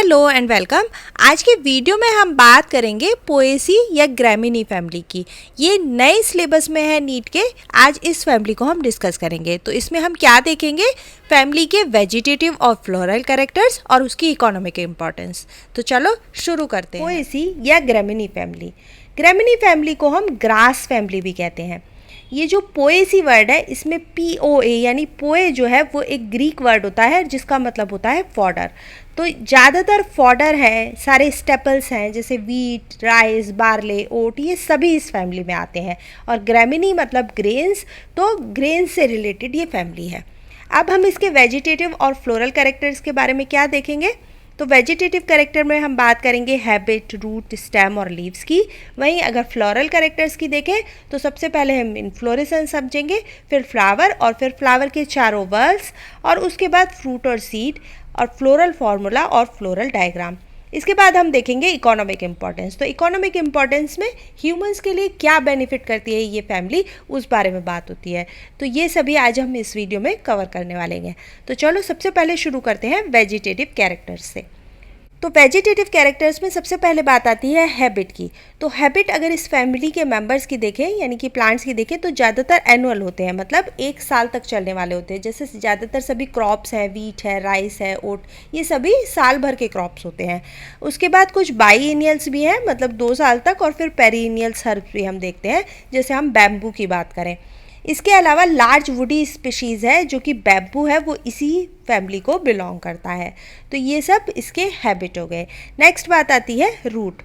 Hello and welcome. आज की video में हम बात करेंगे पोएसी या ग्रैमिनी फैमिली की। ये नए सिलेबस में है नीट के। आज इस फैमिली को हम डिस्कस करेंगे। तो इसमें हम क्या देखेंगे, फैमिली के वेजिटेटिव और फ्लोरल कैरेक्टर्स और उसकी इकोनॉमिक इम्पोर्टेंस। तो चलो शुरू करते हैं। पोएसी या ग्रैमिनी फैमिली, ग्रैमिनी फैमिली को हम ग्रास फैमिली भी कहते हैं। ये जो पोएसी वर्ड है इसमें POA यानी पोए जो है वो एक ग्रीक वर्ड होता है जिसका मतलब होता है फॉडर। तो ज़्यादातर फॉडर है, सारे स्टेपल्स हैं जैसे वीट, राइस, बार्ले, ओट, ये सभी इस फैमिली में आते हैं। और ग्रैमिनी मतलब ग्रेन्स, तो ग्रेन्स से रिलेटेड ये फैमिली है। अब हम इसके वेजिटेटिव और फ्लोरल कैरेक्टर्स के बारे में क्या देखेंगे। तो वेजिटेटिव कैरेक्टर में हम बात करेंगे हैबिट, रूट, स्टेम और लीव्स की। वहीं अगर फ्लोरल कैरेक्टर्स की देखें तो सबसे पहले हम इन्फ्लोरेसेंस समझेंगे, फिर फ्लावर और फिर फ्लावर के चारों वर्ल्स और उसके बाद फ्रूट और सीड और फ्लोरल फार्मूला और फ्लोरल डायग्राम। इसके बाद हम देखेंगे इकोनॉमिक इम्पॉर्टेंस। तो इकोनॉमिक इम्पॉर्टेंस में ह्यूमंस के लिए क्या बेनिफिट करती है ये फैमिली, उस बारे में बात होती है। तो ये सभी आज हम इस वीडियो में कवर करने वाले हैं। तो चलो सबसे पहले शुरू करते हैं वेजिटेटिव कैरेक्टर्स से। तो वेजिटेटिव कैरेक्टर्स में सबसे पहले बात आती है हैबिट की। तो हैबिट अगर इस फैमिली के मेंबर्स की देखें यानी कि प्लांट्स की देखें तो ज़्यादातर एनुअल होते हैं, मतलब एक साल तक चलने वाले होते हैं। जैसे ज़्यादातर सभी क्रॉप्स हैं, वीट है, राइस है, ओट, ये सभी साल भर के क्रॉप्स होते हैं। उसके बाद कुछ बाईएनियल्स भी हैं, मतलब 2 साल तक, और फिर पेरीनियल्स हर्ब्स भी हम देखते हैं, जैसे हम बैम्बू की बात करें। इसके अलावा लार्ज वुडी स्पीशीज़ है जो कि बैम्बू है, वो इसी फैमिली को बिलोंग करता है। तो ये सब इसके हैबिट हो गए। नेक्स्ट बात आती है रूट।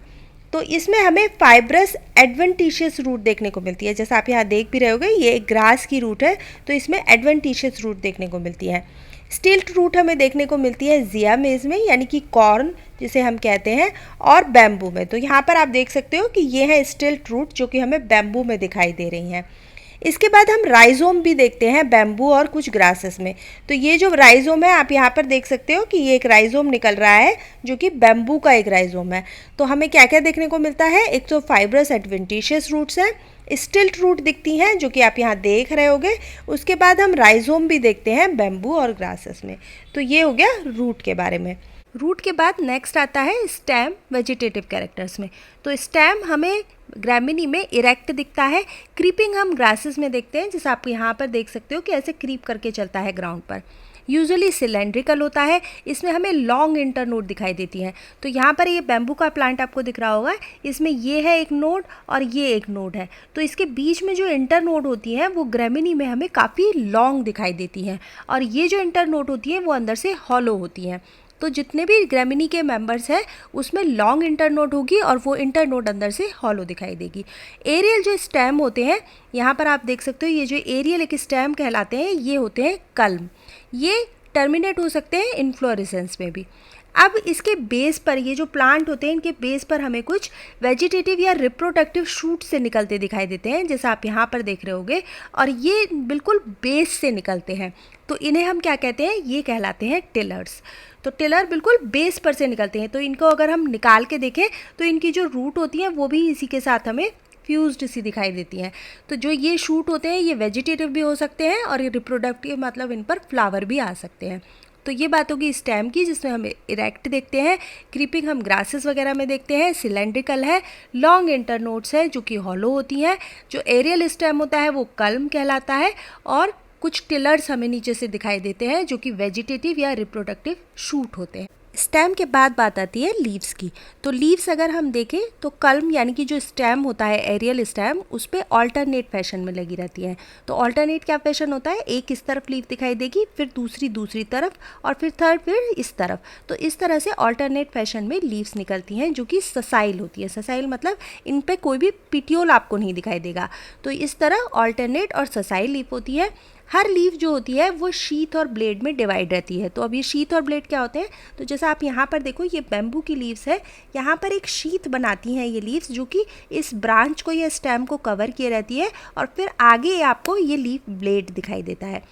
तो इसमें हमें फाइब्रस एडवेंटिशियस रूट देखने को मिलती है। जैसा आप यहाँ देख भी रहे होगे, ये एक ग्रास की रूट है, तो इसमें एडवेंटिशियस रूट देखने को मिलती है। स्टिल्ट रूट हमें देखने को मिलती है जिया मेज में, यानी कि कॉर्न जिसे हम कहते हैं, और बैम्बू में। तो यहाँ पर आप देख सकते हो कि ये है स्टिल्ट रूट जो कि हमें बैम्बू में दिखाई दे रही हैं। इसके बाद हम राइजोम भी देखते हैं बैम्बू और कुछ ग्रासेस में। तो ये जो राइजोम है आप यहाँ पर देख सकते हो कि ये एक राइजोम निकल रहा है जो कि बैम्बू का एक राइजोम है। तो हमें क्या क्या देखने को मिलता है, एक तो फाइब्रस एडवेंटिशियस रूट्स हैं, स्टिल्ट रूट दिखती हैं जो कि आप यहाँ देख रहे होगे। उसके बाद हम राइजोम भी देखते हैं बैम्बू और ग्रासेस में। तो ये हो गया रूट के बारे में। रूट के बाद नेक्स्ट आता है स्टेम वेजिटेटिव कैरेक्टर्स में। तो स्टेम हमें ग्रैमिनी में इरेक्ट दिखता है। क्रीपिंग हम ग्रासेस में देखते हैं, जैसे आप यहाँ पर देख सकते हो कि ऐसे क्रीप करके चलता है ग्राउंड पर। यूजुअली सिलेंड्रिकल होता है, इसमें हमें लॉन्ग इंटरनोड दिखाई देती हैं। तो यहाँ पर ये बैम्बू का प्लांट आपको दिख रहा होगा, इसमें ये है एक नोड और ये एक नोड है। तो इसके बीच में जो इंटरनोड होती हैं वो ग्रैमिनी में हमें काफ़ी लॉन्ग दिखाई देती हैं, और ये जो इंटरनोड होती हैं वो अंदर से हॉलो होती हैं। तो जितने भी ग्रैमिनी के मेंबर्स हैं उसमें लॉन्ग इंटरनोड होगी और वो इंटरनोड अंदर से हॉलो दिखाई देगी। एरियल जो स्टेम होते हैं, यहाँ पर आप देख सकते हो, ये जो एरियल एक स्टेम कहलाते हैं, ये होते हैं कल्म। ये टर्मिनेट हो सकते हैं इन्फ्लोरेसेंस में भी। अब इसके बेस पर, ये जो प्लांट होते हैं इनके बेस पर हमें कुछ वेजिटेटिव या रिप्रोडक्टिव शूट से निकलते दिखाई देते हैं, जैसा आप यहाँ पर देख रहे होगे, और ये बिल्कुल बेस से निकलते हैं। तो इन्हें हम क्या कहते हैं, ये कहलाते हैं टिलर्स। तो टिलर बिल्कुल बेस पर से निकलते हैं। तो इनको अगर हम निकाल के देखें तो इनकी जो रूट होती हैं वो भी इसी के साथ हमें फ्यूज्ड सी दिखाई देती हैं। तो जो ये शूट होते हैं ये वेजिटेटिव भी हो सकते हैं और ये रिप्रोडक्टिव, मतलब इन पर फ्लावर भी आ सकते हैं। तो ये बात होगी स्टेम की, जिसमें हम इरेक्ट देखते हैं। क्रीपिंग हम ग्रासेस वगैरह में देखते हैं। सिलेंड्रिकल है, लॉन्ग इंटरनोड्स है जो कि हॉलो होती हैं। जो एरियल स्टेम होता है वो कल्म कहलाता है, और कुछ टिलर्स हमें नीचे से दिखाई देते हैं जो कि वेजिटेटिव या रिप्रोडक्टिव शूट होते हैं। स्टेम के बाद बात आती है लीव्स की। तो लीव्स अगर हम देखें तो कल्म यानी कि जो स्टेम होता है एरियल स्टेम, उस पर ऑल्टरनेट फैशन में लगी रहती है। तो ऑल्टरनेट क्या फैशन होता है, एक इस तरफ लीव दिखाई देगी, फिर दूसरी तरफ, और फिर थर्ड फिर इस तरफ। तो इस तरह से ऑल्टरनेट फैशन में लीव्स निकलती हैं जो कि ससाइल होती है। ससाइल मतलब इन पर कोई भी पिटियोल आपको नहीं दिखाई देगा। तो इस तरह ऑल्टरनेट और ससाइल लीव होती है। हर लीफ जो होती है वो शीथ और ब्लेड में डिवाइड रहती है। तो अब ये शीथ और ब्लेड क्या होते हैं, तो जैसा आप यहाँ पर देखो, ये बैम्बू की लीव्स है, यहाँ पर एक शीथ बनाती हैं ये लीव्स जो कि इस ब्रांच को या स्टेम को कवर किए रहती है, और फिर आगे आपको ये लीफ ब्लेड दिखाई देता है।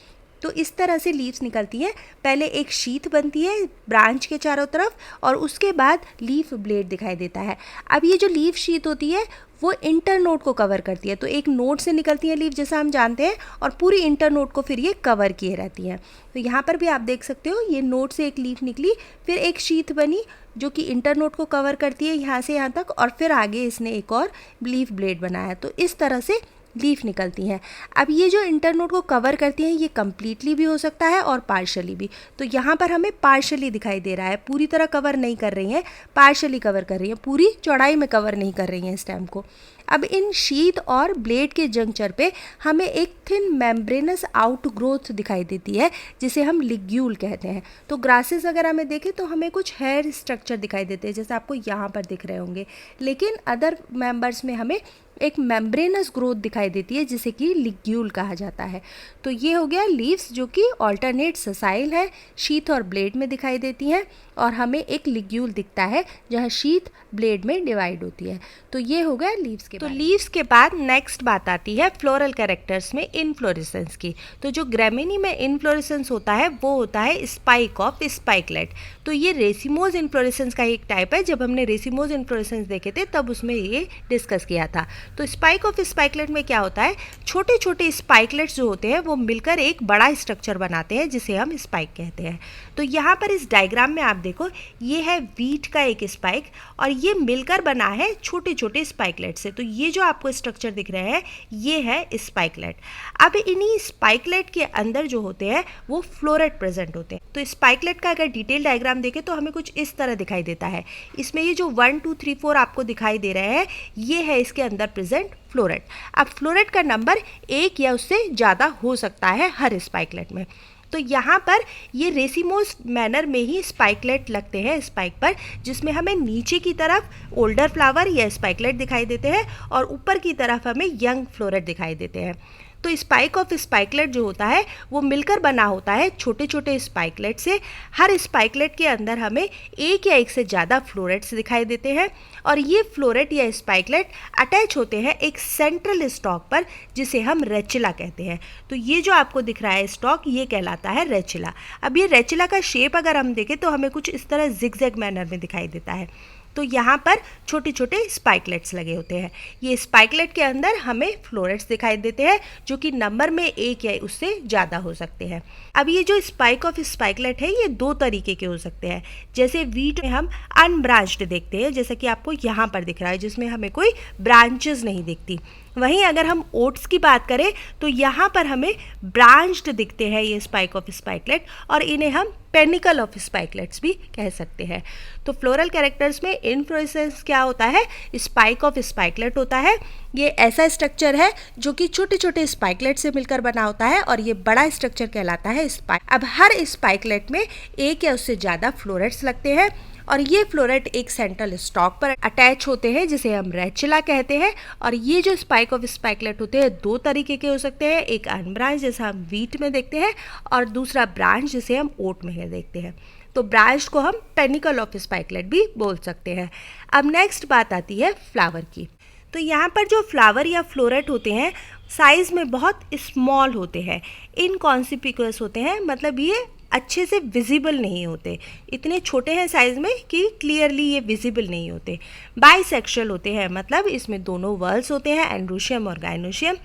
तो इस तरह से लीव्स निकलती हैं। पहले एक शीथ बनती है ब्रांच के चारों तरफ और उसके बाद लीफ ब्लेड दिखाई देता है। अब ये जो लीफ शीथ होती है वो इंटरनोड को कवर करती है। तो एक नोड से निकलती है लीफ जैसा हम जानते हैं और पूरी इंटरनोड को फिर ये कवर किए रहती हैं। तो यहाँ पर भी आप देख सकते हो ये नोड से एक लीफ निकली, फिर एक शीथ बनी जो कि इंटरनोड को कवर करती है यहाँ से यहाँ तक, और फिर आगे इसने एक और लीफ ब्लेड बनाया। तो इस तरह से लीफ निकलती हैं। अब ये जो इंटरनोड को कवर करती हैं ये कम्प्लीटली भी हो सकता है और पार्शली भी। तो यहाँ पर हमें पार्शली दिखाई दे रहा है, पूरी तरह कवर नहीं कर रही हैं, पार्शली कवर कर रही हैं, पूरी चौड़ाई में कवर नहीं कर रही हैं स्टेम को। अब इन शीथ और ब्लेड के जंक्चर पे हमें एक थिन मेम्ब्रेनस आउटग्रोथ दिखाई देती है जिसे हम लिग्यूल कहते हैं। तो ग्रासेस वगैरह में देखें तो हमें कुछ हेयर स्ट्रक्चर दिखाई देते हैं जैसे आपको यहाँ पर दिख रहे होंगे, लेकिन अदर मेंबर्स में हमें एक मेम्ब्रेनस ग्रोथ दिखाई देती है जिसे कि लिग्यूल कहा जाता है। तो ये हो गया लीव्स जो कि ऑल्टरनेट ससाइल है, शीथ और ब्लेड में दिखाई देती हैं, और हमें एक लिग्यूल दिखता है जहाँ शीथ ब्लेड में डिवाइड होती है। तो ये हो गया लीव्स के। तो लीव्स के बाद नेक्स्ट बात आती है फ्लोरल कैरेक्टर्स में इनफ्लोरेसेंस की। तो जो ग्रेमिनी में इनफ्लोरेसेंस होता है वो होता है स्पाइक ऑफ स्पाइकलेट। तो ये रेसिमोज इनफ्लोरेसेंस का एक टाइप है। जब हमने रेसिमोज इनफ्लोरेसेंस देखे थे तब उसमें ये डिस्कस किया था। तो स्पाइक ऑफ स्पाइकलेट में क्या होता है, छोटे छोटे स्पाइकलेट्स जो होते हैं वो मिलकर एक बड़ा स्ट्रक्चर बनाते हैं जिसे हम स्पाइक कहते हैं। तो यहाँ पर इस डायग्राम में आप देखो ये है वीट का एक स्पाइक और ये मिलकर बना है छोटे छोटे स्पाइकलेट से। तो ये जो आपको स्ट्रक्चर दिख रहे हैं ये है स्पाइकलेट। अब इन्हीं स्पाइकलेट के अंदर जो होते हैं वो फ्लोरेट प्रेजेंट होते हैं। तो स्पाइकलेट का अगर डिटेल डायग्राम देखें तो हमें कुछ इस तरह दिखाई देता है। इसमें ये जो 1 2 3 4 आपको दिखाई दे रहे हैं ये है इसके अंदर प्रेजेंट फ्लोरेट। अब फ्लोरेट का नंबर 1 या उससे ज़्यादा हो सकता है हर स्पाइकलेट में। तो यहाँ पर ये रेसिमोस मैनर में ही स्पाइकलेट लगते हैं स्पाइक पर, जिसमें हमें नीचे की तरफ ओल्डर फ्लावर या स्पाइकलेट दिखाई देते हैं और ऊपर की तरफ हमें यंग फ्लोरेट दिखाई देते हैं। तो स्पाइक ऑफ स्पाइकलेट जो होता है वो मिलकर बना होता है छोटे छोटे स्पाइकलेट से। हर स्पाइकलेट के अंदर हमें एक या एक से ज़्यादा फ्लोरेट्स दिखाई देते हैं और ये फ्लोरेट या स्पाइकलेट अटैच होते हैं एक सेंट्रल स्टॉक पर जिसे हम रेचिला कहते हैं। तो ये जो आपको दिख रहा है स्टॉक ये कहलाता है रेचिला। अब ये रेचिला का शेप अगर हम देखें तो हमें कुछ इस तरह जिगजैग मैनर में दिखाई देता है। तो यहाँ पर छोटे छोटे स्पाइकलेट्स लगे होते हैं। ये स्पाइकलेट के अंदर हमें फ्लोरेट्स दिखाई देते हैं जो कि नंबर में 1 या उससे ज़्यादा हो सकते हैं। अब ये जो स्पाइक ऑफ स्पाइकलेट है ये 2 तरीके के हो सकते हैं। जैसे वीट में हम अनब्रांच्ड देखते हैं जैसा कि आपको यहाँ पर दिख रहा है जिसमें हमें कोई ब्रांचेस नहीं दिखती। वहीं अगर हम ओट्स की बात करें तो यहाँ पर हमें ब्रांच्ड दिखते हैं ये स्पाइक ऑफ स्पाइकलेट और इन्हें हम पेनिकल ऑफ स्पाइकलेट्स भी कह सकते हैं। तो फ्लोरल कैरेक्टर्स में इनफ्लोरेसेंस क्या होता है, स्पाइक ऑफ स्पाइकलेट होता है। ये ऐसा स्ट्रक्चर है जो कि छोटे छोटे स्पाइकलेट से मिलकर बना होता है और ये बड़ा स्ट्रक्चर कहलाता है स्पाइक। अब हर स्पाइकलेट में 1 या उससे ज़्यादा फ्लोरेट्स लगते हैं और ये फ्लोरेट एक सेंट्रल स्टॉक पर अटैच होते हैं जिसे हम रेचिला कहते हैं। और ये जो स्पाइक ऑफ स्पाइकलेट होते हैं 2 तरीके के हो सकते हैं, एक अनब्रांच जैसा हम वीट में देखते हैं और दूसरा ब्रांच जिसे हम ओट में देखते हैं। तो ब्रांच को हम पेनिकल ऑफ स्पाइकलेट भी बोल सकते हैं। अब नेक्स्ट बात आती है फ्लावर की। तो यहाँ पर जो फ्लावर या फ्लोरेट होते हैं साइज़ में बहुत स्मॉल होते हैं, इनकॉन्सिक्वेंस होते हैं, मतलब ये अच्छे से विजिबल नहीं होते, इतने छोटे हैं साइज़ में कि क्लियरली ये विजिबल नहीं होते। बाइसेक्शुअल होते हैं, मतलब इसमें दोनों वर्ल्स होते हैं, एंड्रोशियम और गाइनोशियम।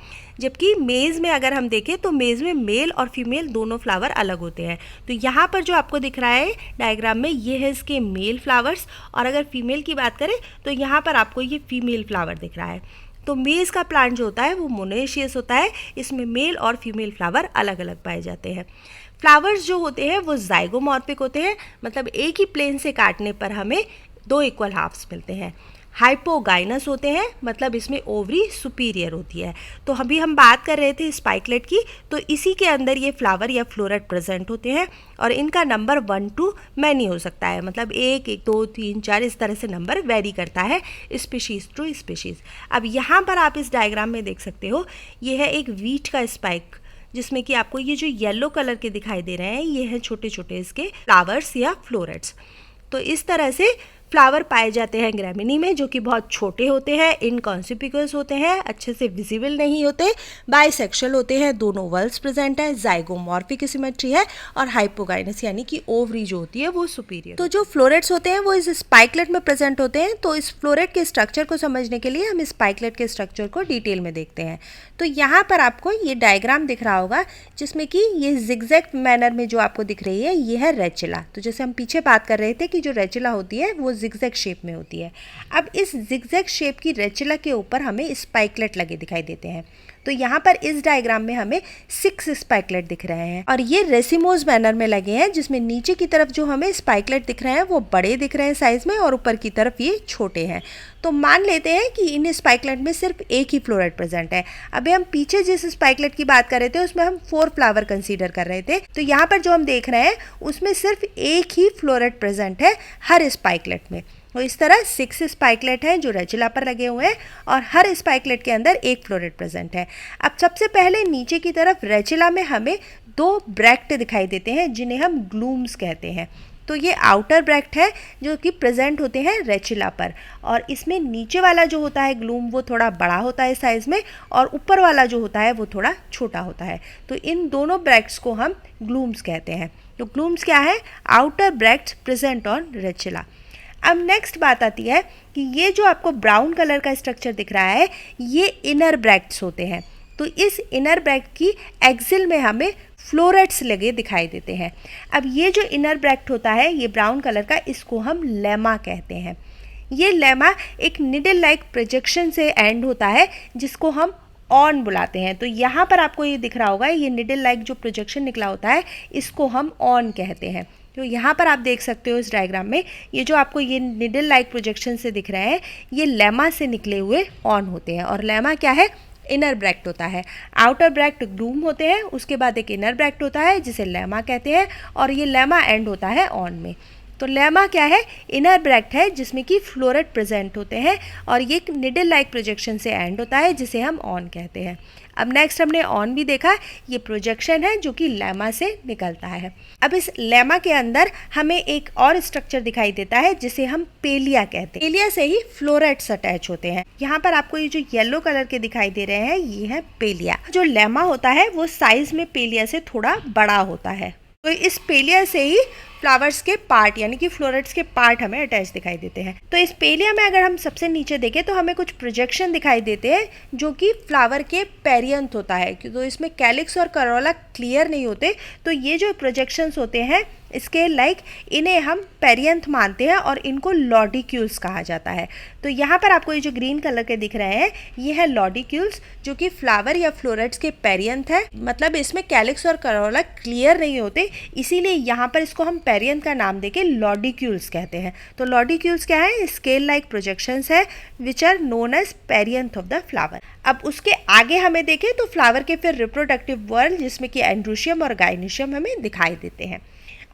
जबकि मेज़ में अगर हम देखें तो मेज़ में मेल और फीमेल दोनों फ्लावर अलग होते हैं। तो यहाँ पर जो आपको दिख रहा है डायग्राम में ये है इसके मेल फ्लावर्स और अगर फीमेल की बात करें तो यहाँ पर आपको ये फीमेल फ्लावर दिख रहा है। तो मेज़ का प्लांट जो होता है वो मोनेशियस होता है, इसमें मेल और फीमेल फ्लावर अलग अलग पाए जाते हैं। फ्लावर्स जो होते हैं वो जाइगोमॉर्फिक होते हैं, मतलब एक ही प्लेन से काटने पर हमें 2 इक्वल हाफ्स मिलते हैं। हाइपोगाइनस होते हैं, मतलब इसमें ओवरी सुपीरियर होती है। तो अभी हम बात कर रहे थे स्पाइकलेट की, तो इसी के अंदर ये फ्लावर या फ्लोरेट प्रेजेंट होते हैं और इनका नंबर 1 to मैनी हो सकता है, मतलब 1 1 2 3 4 इस तरह से नंबर वेरी करता है स्पीशीज़ टू स्पीशीज़। अब यहाँ पर आप इस डायग्राम में देख सकते हो ये है एक वीट का स्पाइक जिसमें कि आपको ये जो येलो कलर के दिखाई दे रहे हैं ये हैं छोटे छोटे इसके फ्लावर्स या फ्लोरेट्स। तो इस तरह से फ्लावर पाए जाते हैं ग्रैमिनी में, जो कि बहुत छोटे होते हैं, इनकॉन्सिपिकुअस होते हैं, अच्छे से विजिबल नहीं होते, बाइसेक्शुअल होते हैं, दोनों वर्ल्स प्रेजेंट है, जाइगोमॉर्फिक सिमेट्री है और हाइपोगाइनस यानी कि ओवरी जो होती है वो सुपीरियर। तो जो फ्लोरेट्स होते हैं वो इस स्पाइकलेट में प्रेजेंट होते हैं। तो इस फ्लोरेट के स्ट्रक्चर को समझने के लिए हम स्पाइकलेट के स्ट्रक्चर को डिटेल में देखते हैं। तो यहाँ पर आपको ये डायग्राम दिख रहा होगा जिसमें कि ये जिगजैग मैनर में जो आपको दिख रही है ये है रेचिला। तो जैसे हम पीछे बात कर रहे थे कि जो रेचिला होती है वो जिगजैग शेप में होती है। अब इस जिगजैग शेप की रेचिला के ऊपर हमें स्पाइकलेट लगे दिखाई देते हैं। तो यहाँ पर इस डायग्राम में हमें 6 स्पाइकलेट दिख रहे हैं और ये रेसिमोज मैनर में लगे हैं, जिसमें नीचे की तरफ जो हमें स्पाइकलेट दिख रहे हैं वो बड़े दिख रहे हैं साइज में और ऊपर की तरफ ये छोटे हैं। तो मान लेते हैं कि इन स्पाइकलेट में सिर्फ एक ही फ्लोरेट प्रेजेंट है। अभी हम पीछे जिस स्पाइकलेट की बात कर रहे थे उसमें हम 4 फ्लावर कंसीडर कर रहे थे। तो यहाँ पर जो हम देख रहे हैं उसमें सिर्फ एक ही फ्लोरेट प्रेजेंट है हर स्पाइकलेट में। तो इस तरह 6 स्पाइकलेट हैं जो रेचिला पर लगे हुए हैं और हर स्पाइकलेट के अंदर एक फ्लोरेट प्रेजेंट है। अब सबसे पहले नीचे की तरफ रेचिला में हमें 2 ब्रैक्ट दिखाई देते हैं जिन्हें हम ग्लूम्स कहते हैं। तो ये आउटर ब्रैक्ट है जो कि प्रेजेंट होते हैं रेचिला पर और इसमें नीचे वाला जो होता है ग्लूम वो थोड़ा बड़ा होता है साइज़ में और ऊपर वाला जो होता है वो थोड़ा छोटा होता है। तो इन दोनों ब्रैक्ट्स को हम ग्लूम्स कहते हैं। तो ग्लूम्स क्या है? Outer bracts present on rachilla. अब नेक्स्ट बात आती है कि ये जो आपको ब्राउन कलर का स्ट्रक्चर दिख रहा है ये इनर ब्रैक्ट्स होते हैं। तो इस इनर ब्रैक्ट की एक्सिल में हमें फ्लोरेट्स लगे दिखाई देते हैं। अब ये जो इनर ब्रैक्ट होता है ये ब्राउन कलर का, इसको हम लेमा कहते हैं। ये लेमा एक निडल लाइक प्रोजेक्शन से एंड होता है जिसको हम ऑन बुलाते हैं। तो यहाँ पर आपको ये दिख रहा होगा ये निडल लाइक जो प्रोजेक्शन निकला होता है इसको हम ऑन कहते हैं। तो यहाँ पर आप देख सकते हो इस डायग्राम में ये जो आपको ये निडल लाइक प्रोजेक्शन से दिख रहे हैं ये लेमा से निकले हुए ऑन होते हैं। और लेमा क्या है? इनर ब्रैक्ट होता है। आउटर ब्रैक्ट ग्लूम होते हैं, उसके बाद एक इनर ब्रैक्ट होता है जिसे लेमा कहते हैं और ये लेमा एंड होता है ऑन में। तो लेमा क्या है? इनर ब्रैक्ट है जिसमें कि फ्लोरेट प्रेजेंट होते हैं और ये निडल लाइक प्रोजेक्शन से एंड होता है जिसे हम ऑन कहते हैं। अब नेक्स्ट हमने ऑन भी देखा, ये प्रोजेक्शन है जो कि लेमा से निकलता है। अब इस लेमा के अंदर हमें एक और स्ट्रक्चर दिखाई देता है जिसे हम पेलिया कहते हैं। पेलिया से ही फ्लोरेट्स अटैच होते हैं। यहाँ पर आपको ये जो येलो कलर के दिखाई दे रहे हैं ये है पेलिया। जो लेमा होता है वो साइज में पेलिया से थोड़ा बड़ा होता है। तो इस पेलिया से ही फ्लावर्स के पार्ट यानी कि फ्लोरेट्स के पार्ट हमें अटैच दिखाई देते हैं। तो इस पेलिया में अगर हम सबसे नीचे देखें तो हमें कुछ प्रोजेक्शन दिखाई देते हैं जो कि फ्लावर के पेरियंथ होता है। तो इसमें कैलिक्स और करोला क्लियर नहीं होते। तो ये जो प्रोजेक्शंस होते हैं स्केल लाइक इन्हें हम पेरियंथ मानते हैं और इनको लॉडिक्यूल्स कहा जाता है। तो यहाँ पर आपको ये जो ग्रीन कलर के दिख रहे हैं ये है लॉडिक्यूल्स जो कि फ्लावर या फ्लोरेट्स के पेरियंथ है। मतलब इसमें कैलिक्स और करोला क्लियर नहीं होते, इसीलिए यहाँ पर इसको हम पेरियंथ का नाम देके लॉडिक्यूल्स कहते हैं। तो लॉडिक्यूल्स क्या है? स्केल लाइक प्रोजेक्शंस है which are known as perianth of the flower. अब उसके आगे हमें देखें तो फ्लावर के फिर रिप्रोडक्टिव वर्ल्ड जिसमें कि एंड्रोशियम और गाइनोशियम हमें दिखाई देते हैं।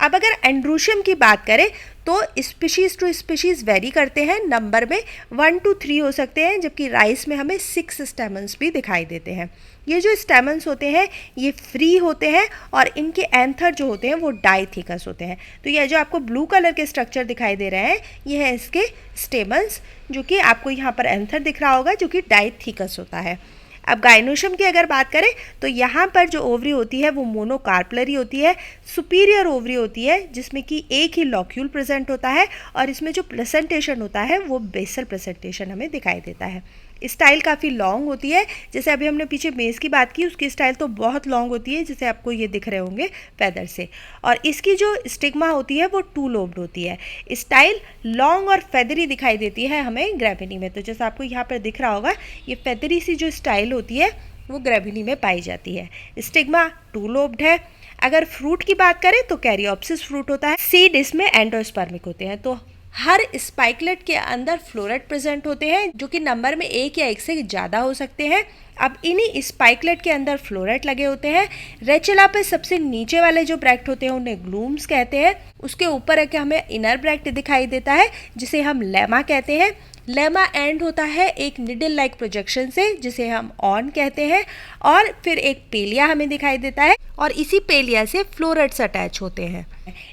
अब अगर एंड्रोशियम की बात करें तो स्पीशीज़ टू स्पीशीज़ वेरी करते हैं, नंबर में 1 to 3 हो सकते हैं, जबकि राइस में हमें 6 स्टेमन्स भी दिखाई देते हैं। ये जो स्टेमन्स होते हैं ये फ्री होते हैं और इनके एंथर जो होते हैं वो डाइथिकस होते हैं। तो ये जो आपको ब्लू कलर के स्ट्रक्चर दिखाई दे रहे हैं ये है इसके स्टेमन्स, जो कि आपको यहाँ पर एंथर दिख रहा होगा जो कि डाइथिकस होता है। अब गाइनोशियम की अगर बात करें तो यहाँ पर जो ओवरी होती है वो मोनोकार्पलरी होती है। सुपीरियर ओवरी होती है जिसमें कि एक ही लॉक्यूल प्रेजेंट होता है और इसमें जो प्रेजेंटेशन होता है वो बेसल प्रेजेंटेशन हमें दिखाई देता है। स्टाइल काफ़ी लॉन्ग होती है, जैसे अभी हमने पीछे मेज़ की बात की उसकी स्टाइल तो बहुत लॉन्ग होती है जैसे आपको ये दिख रहे होंगे फेदर से। और इसकी जो स्टिग्मा होती है वो 2 लोब्ड होती है। स्टाइल लॉन्ग और फेदरी दिखाई देती है हमें ग्रेविनी में। तो जैसा आपको यहाँ पर दिख रहा होगा ये फेदरी सी जो स्टाइल होती है वो ग्रेविनी में पाई जाती है। स्टिग्मा 2 लोब्ड है। अगर फ्रूट की बात करें तो कैरियोप्सिस फ्रूट होता है। सीड इसमें एंडोस्पर्मिक होते हैं। तो हर स्पाइकलेट के अंदर फ्लोरेट प्रेजेंट होते हैं जो कि नंबर में एक या एक से ज़्यादा हो सकते हैं अब इन्हीं स्पाइकलेट के अंदर फ्लोरेट लगे होते हैं। रेचेला पे सबसे नीचे वाले जो ब्रैक्ट होते हैं उन्हें ग्लूम्स कहते हैं। उसके ऊपर है कि हमें इनर ब्रैक्ट दिखाई देता है जिसे हम लेमा कहते हैं। लेमा एंड होता है एक निडल लाइक प्रोजेक्शन से जिसे हम ऑन कहते हैं, और फिर एक पेलिया हमें दिखाई देता है और इसी पेलिया से फ्लोरेट्स अटैच होते हैं।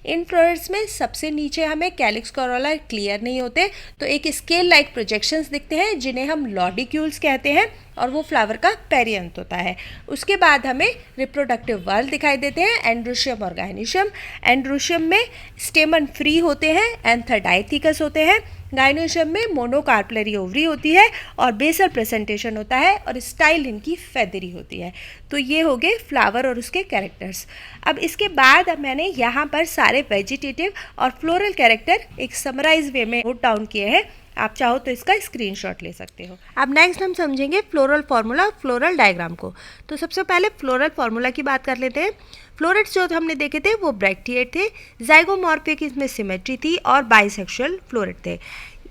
इन फ्लोरेट्स में सबसे नीचे हमें कैलिक्स कोरोला क्लियर नहीं होते, तो एक स्केल लाइक प्रोजेक्शंस दिखते हैं जिन्हें हम लॉडिक्यूल्स कहते हैं, और वो फ्लावर का पेरियंथ होता है। उसके बाद हमें रिप्रोडक्टिव वर्ल दिखाई देते हैं, एंड्रोशियम और गाइनोशियम। एंड्रोशियम में स्टेमन फ्री होते हैं, एंथरडाइथिकस होते हैं। गाइनोशियम में मोनोकार्पलरी ओवरी होती है और बेसल प्रेजेंटेशन होता है, और स्टाइल इनकी फेदरी होती है। तो ये हो गए फ्लावर और उसके कैरेक्टर्स। अब इसके बाद मैंने यहाँ पर सारे वेजिटेटिव और फ्लोरल कैरेक्टर एक समराइज वे में नोट डाउन किए हैं। आप चाहो तो इसका स्क्रीनशॉट ले सकते हो। अब नेक्स्ट हम समझेंगे फ्लोरल फार्मूला, फ्लोरल डायग्राम को। तो सबसे पहले फ्लोरल फार्मूला की बात कर लेते हैं। फ्लोरेट्स जो हमने देखे थे वो ब्रैक्टिएट थे, जाइगोमॉर्फिक इसमें सिमेट्री थी, और बाइसेक्सुअल फ्लोरेट थे।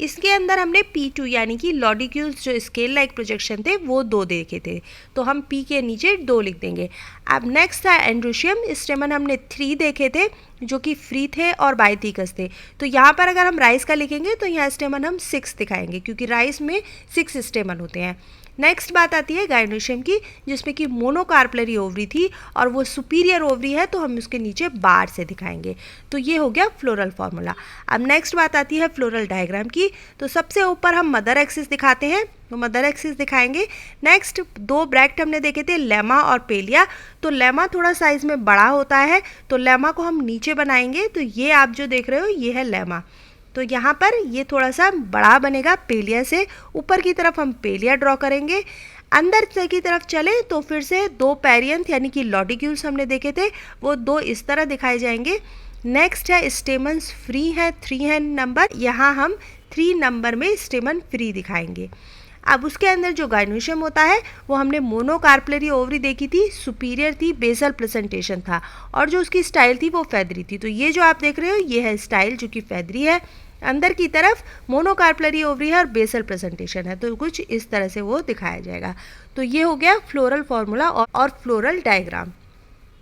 इसके अंदर हमने P2 यानी कि लॉडिक्यूल्स जो स्केल लाइक प्रोजेक्शन थे वो 2 देखे थे, तो हम P के नीचे 2 लिख देंगे। अब नेक्स्ट था एंड्रोशियम। स्टेमन हमने 3 देखे थे जो कि फ्री थे और बाइथिकस थे, तो यहाँ पर अगर हम राइस का लिखेंगे तो यहाँ स्टेमन हम 6 दिखाएंगे क्योंकि राइस में 6 स्टेमन होते हैं। नेक्स्ट बात आती है गाइनोशियम की, जिसमें कि मोनोकार्पलरी ओवरी थी और वो सुपीरियर ओवरी है, तो हम उसके नीचे बार से दिखाएंगे। तो ये हो गया फ्लोरल फार्मूला। अब नेक्स्ट बात आती है फ्लोरल डायग्राम की। तो सबसे ऊपर हम मदर एक्सिस दिखाते हैं, तो मदर एक्सिस दिखाएंगे। नेक्स्ट 2 ब्रैक्ट हमने देखे थे, लेमा और पेलिया। तो लेमा थोड़ा साइज में बड़ा होता है, तो लेमा को हम नीचे बनाएंगे। तो ये आप जो देख रहे हो ये है लेमा, तो यहाँ पर ये थोड़ा सा बड़ा बनेगा पेलिया से। ऊपर की तरफ हम पेलिया ड्रॉ करेंगे। अंदर की तरफ चले तो फिर से 2 पेरियंथ यानी कि लॉडिक्यूल्स हमने देखे थे, वो 2 इस तरह दिखाए जाएंगे। नेक्स्ट है स्टेमन्स फ्री हैं, 3 है नंबर, यहाँ हम 3 नंबर में स्टेमन फ्री दिखाएंगे। अब उसके अंदर जो गाइनोशियम होता है वो हमने मोनोकार्पलरी ओवरी देखी थी, सुपीरियर थी, बेसल प्रेजेंटेशन था, और जो उसकी स्टाइल थी वो फेदरी थी। तो ये जो आप देख रहे हो ये है स्टाइल जो कि फेदरी है। अंदर की तरफ मोनोकार्पलरी ओवरी है और बेसल प्रेजेंटेशन है, तो कुछ इस तरह से वो दिखाया जाएगा। तो ये हो गया फ्लोरल फार्मूला और फ्लोरल डायग्राम।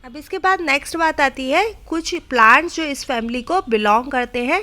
अब इसके बाद नेक्स्ट बात आती है कुछ प्लांट्स जो इस फैमिली को बिलोंग करते हैं।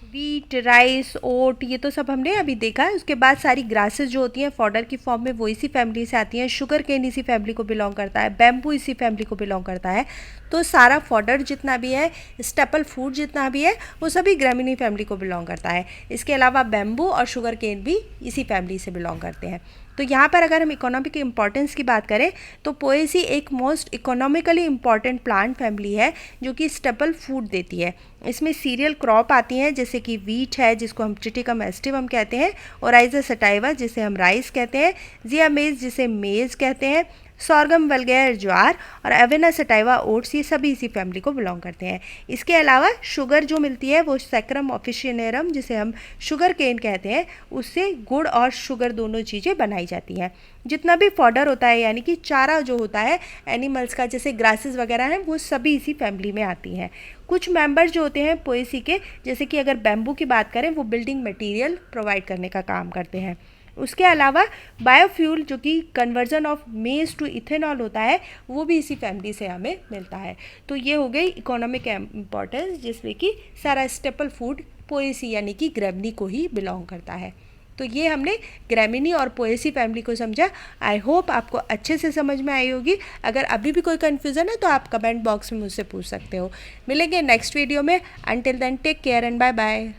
वीट, राइस, ओट, ये तो सब हमने अभी देखा है। उसके बाद सारी ग्रासेस जो होती हैं फॉडर की फॉर्म में वो इसी फैमिली से आती हैं। शुगर केन इसी फैमिली को बिलोंग करता है, बैम्बू इसी फैमिली को बिलोंग करता है। तो सारा फॉडर जितना भी है, स्टेपल फूड जितना भी है, वो सभी ग्रामिनी फैमिली को बिलोंग करता है। इसके अलावा बैम्बू और शुगर केन भी इसी फैमिली से बिलोंग करते हैं। तो यहाँ पर अगर हम इकोनॉमिक इम्पॉर्टेंस की बात करें तो पोएसी एक most economically important plant family है जो कि स्टेपल फूड देती है। इसमें सीरियल क्रॉप आती हैं जैसे कि वीट है जिसको हम ट्रिटिकम एस्टिवम कहते हैं, ओराइजा सटाइवा जिसे हम राइस कहते हैं, जिया मेज जिसे मेज कहते हैं, सॉर्गम वल्गैर ज्वार, और एवेना सटाइवा ओट्स, ये सभी इसी फैमिली को बिलोंग करते हैं। इसके अलावा शुगर जो मिलती है वो सैक्रम ऑफिशियनेरम जिसे हम शुगर केन कहते हैं, उससे गुड़ और शुगर दोनों चीज़ें बनाई जाती हैं। जितना भी फॉडर होता है यानी कि चारा जो होता है एनिमल्स का, जैसे ग्रासेस वगैरह हैं, वो सभी इसी फैमिली में आती हैं। कुछ मेंबर्स जो होते हैं पोएसी के, जैसे कि अगर बैम्बू की बात करें, वो बिल्डिंग मटेरियल प्रोवाइड करने का काम करते हैं। उसके अलावा बायोफ्यूल जो कि conversion of maize to ethanol होता है, वो भी इसी फैमिली से हमें मिलता है। तो ये हो गई इकोनॉमिक इम्पॉर्टेंस जिसमें कि सारा स्टेपल फूड पोएसी यानी कि ग्रेमिनी को ही बिलोंग करता है। तो ये हमने ग्रेमिनी और पोएसी फैमिली को समझा। आई होप आपको अच्छे से समझ में आई होगी। अगर अभी भी कोई कन्फ्यूज़न है तो आप कमेंट बॉक्स में मुझसे पूछ सकते हो। मिलेंगे नेक्स्ट वीडियो में। Until then take care and bye bye.